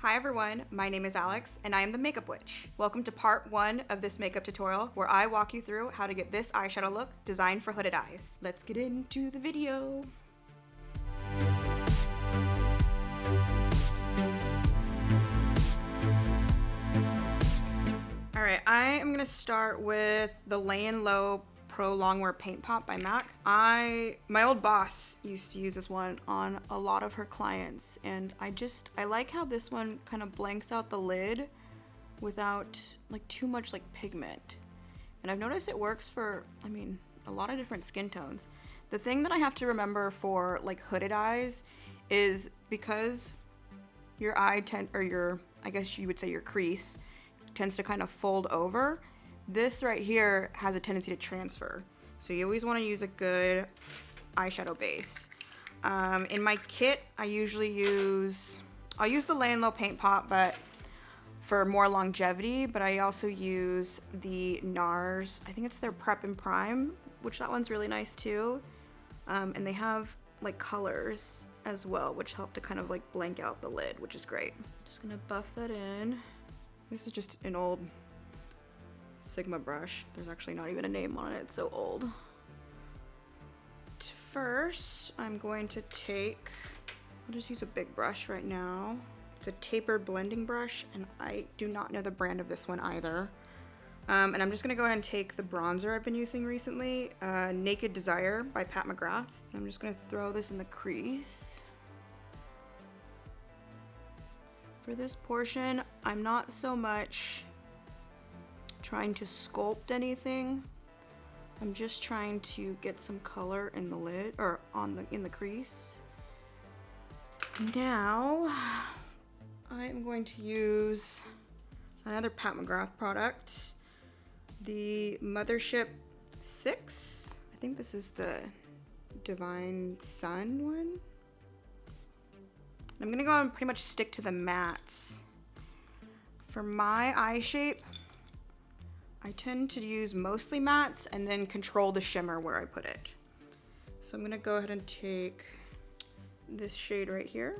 Hi everyone, my name is Alex and I am the Makeup Witch. Welcome to part 1 of this makeup tutorial where I walk you through how to get this eyeshadow look designed for hooded eyes. Let's get into the video. Alright, I am going to start with the Layin Low Pro Longwear Paint Pot by MAC. My old boss used to use this one on a lot of her clients, and I like how this one kind of blanks out the lid without like too much like pigment. And I've noticed it works for, a lot of different skin tones. The thing that I have to remember for like hooded eyes is because your I guess you would say your crease tends to kind of fold over. This right here has a tendency to transfer. So you always want to use a good eyeshadow base. In my kit, I'll use the Layin Low Paint Pot, but for more longevity, but I also use the NARS, I think it's their Prep and Prime, which that one's really nice too. And they have like colors as well, which help to kind of like blank out the lid, which is great. Just gonna buff that in. This is just an old Sigma brush. There's actually not even a name on it, it's so old. First, I'm going to I'll just use a big brush right now. It's a tapered blending brush, and I do not know the brand of this one either. And I'm just gonna go ahead and take the bronzer I've been using recently, Naked Desire by Pat McGrath. And I'm just gonna throw this in the crease. For this portion, I'm not so much trying to sculpt anything. I'm just trying to get some color in the lid or in the crease. Now I'm going to use another Pat McGrath product, the Mothership 6. I think this is the Divine Sun one. I'm gonna go and pretty much stick to the mattes. For my eye shape, I tend to use mostly mattes and then control the shimmer where I put it. So I'm gonna go ahead and take this shade right here.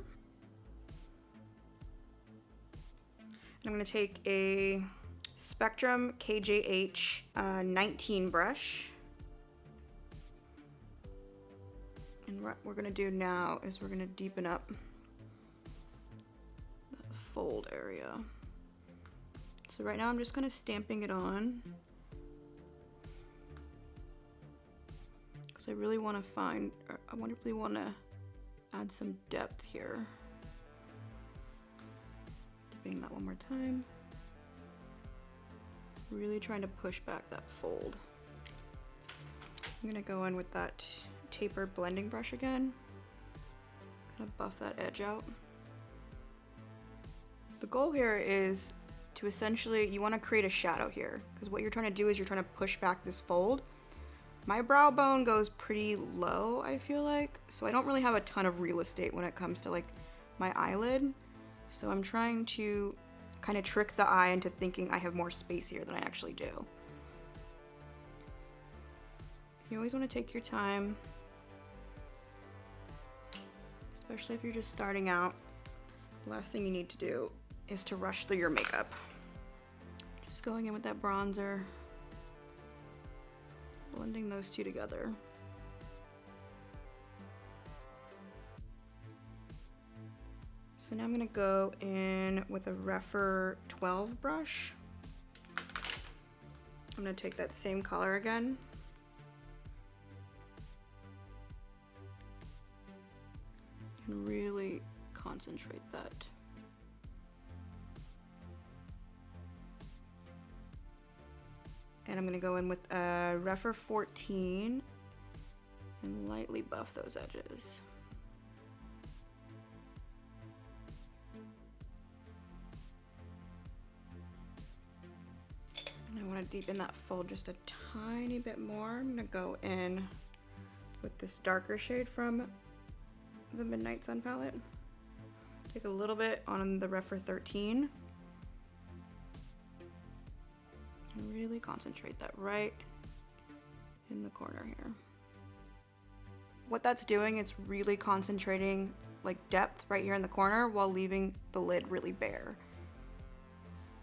And I'm gonna take a Spectrum KJH 19 brush. And what we're gonna do now is we're gonna deepen up that fold area. So right now I'm just kind of stamping it on because I really want to add some depth here. Dipping that one more time. Really trying to push back that fold. I'm gonna go in with that tapered blending brush again. Gonna buff that edge out. The goal here is to essentially, you want to create a shadow here, because what you're trying to do is you're trying to push back this fold. My brow bone goes pretty low, I feel like, so I don't really have a ton of real estate when it comes to like my eyelid. So I'm trying to kind of trick the eye into thinking I have more space here than I actually do. You always want to take your time, especially if you're just starting out. The last thing you need to do is to rush through your makeup. Just going in with that bronzer, blending those two together. So now I'm gonna go in with a Refer 12 brush. I'm gonna take that same color again. And really concentrate that. And I'm gonna go in with a Refer 14 and lightly buff those edges. And I wanna deepen that fold just a tiny bit more. I'm gonna go in with this darker shade from the Midnight Sun palette. Take a little bit on the Refer 13. And really concentrate that right in the corner here. what that's doing, it's really concentrating like depth right here in the corner while leaving the lid really bare.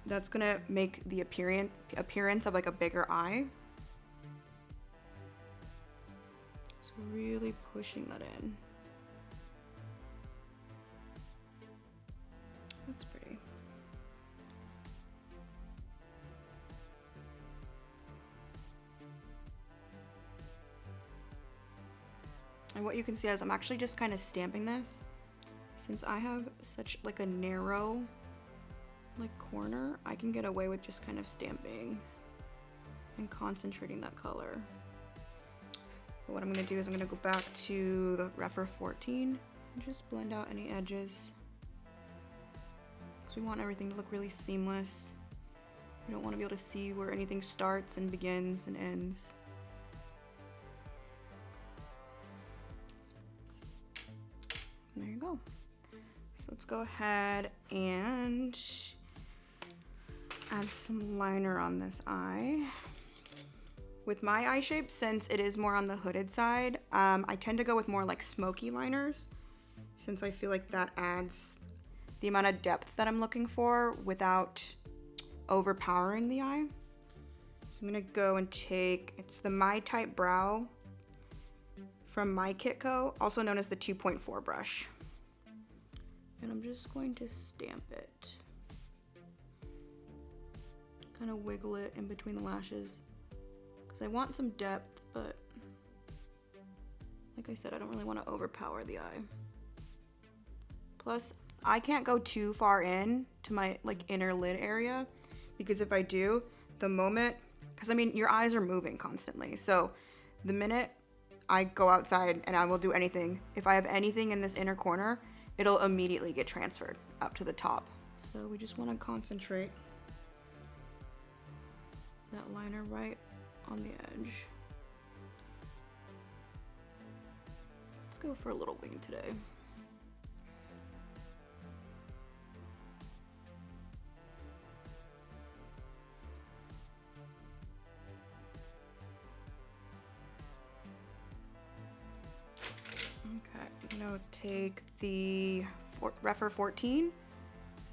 That's gonna make the appearance of like a bigger eye. So really pushing that in. That's pretty. And what you can see is I'm actually just kind of stamping this. Since I have such like a narrow like corner, I can get away with just kind of stamping and concentrating that color. But what I'm going to do is I'm going to go back to the Refer 14 and just blend out any edges. Because we want everything to look really seamless. We don't want to be able to see where anything starts and begins and ends. And there you go. So let's go ahead and add some liner on this eye. With my eye shape, since it is more on the hooded side, I tend to go with more like smoky liners, since I feel like that adds the amount of depth that I'm looking for without overpowering the eye. So I'm gonna go and take, it's the My Type Brow from My Kitco, also known as the 2.4 brush. And I'm just going to stamp it. Kind of wiggle it in between the lashes. Because I want some depth, but like I said, I don't really want to overpower the eye. Plus, I can't go too far in to my like inner lid area, because if I do, the moment, because I mean, your eyes are moving constantly. So the minute I go outside and I will do anything, if I have anything in this inner corner, it'll immediately get transferred up to the top. So we just want to concentrate that liner right on the edge. Let's go for a little wing today. Okay, I'm gonna take the Refer 14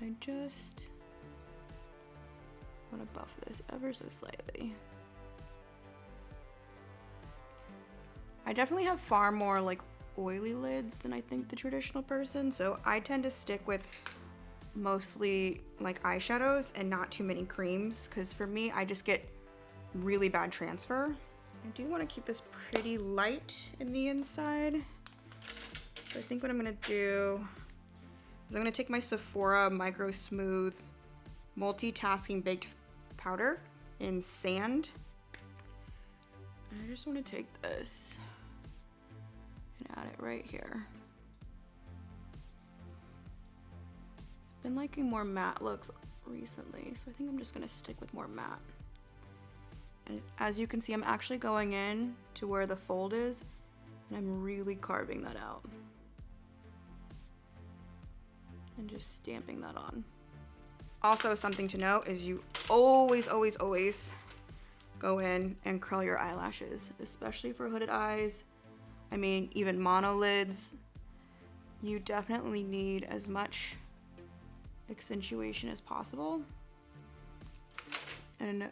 and just want to buff this ever so slightly. I definitely have far more like oily lids than I think the traditional person, so I tend to stick with mostly like eyeshadows and not too many creams, because for me, I just get really bad transfer. I do want to keep this pretty light in the inside. So I think what I'm gonna do is I'm gonna take my Sephora Micro Smooth Multitasking Baked Powder in Sand. And I just wanna take this and add it right here. Been liking more matte looks recently, so I think I'm just gonna stick with more matte. And as you can see, I'm actually going in to where the fold is, and I'm really carving that out. And just stamping that on. Also, something to note is you always go in and curl your eyelashes, especially for hooded eyes. I mean, even mono lids. You definitely need as much accentuation as possible. And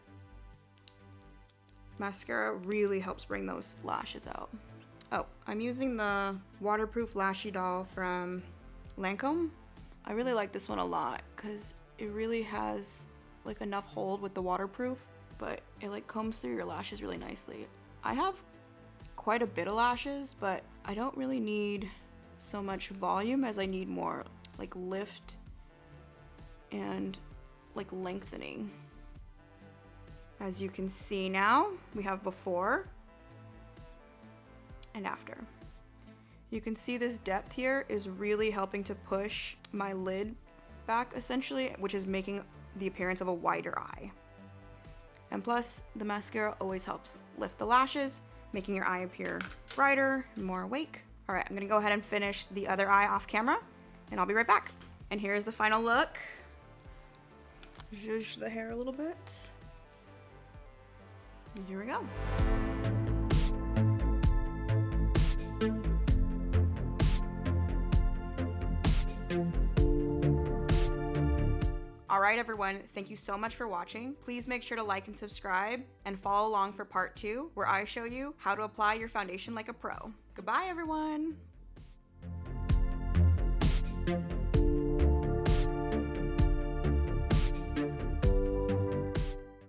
mascara really helps bring those lashes out. Oh, I'm using the waterproof Lash Idole from Lancome. I really like this one a lot because it really has like enough hold with the waterproof, but it like combs through your lashes really nicely. I have quite a bit of lashes, but I don't really need so much volume as I need more like lift and like lengthening. As you can see now, we have before and after. You can see this depth here is really helping to push my lid back essentially, which is making the appearance of a wider eye. And plus, the mascara always helps lift the lashes, making your eye appear brighter and more awake. All right, I'm gonna go ahead and finish the other eye off camera, and I'll be right back. And here's the final look. Zhuzh the hair a little bit. And here we go. All right, everyone, thank you so much for watching. Please make sure to like and subscribe and follow along for part 2, where I show you how to apply your foundation like a pro. Goodbye, everyone.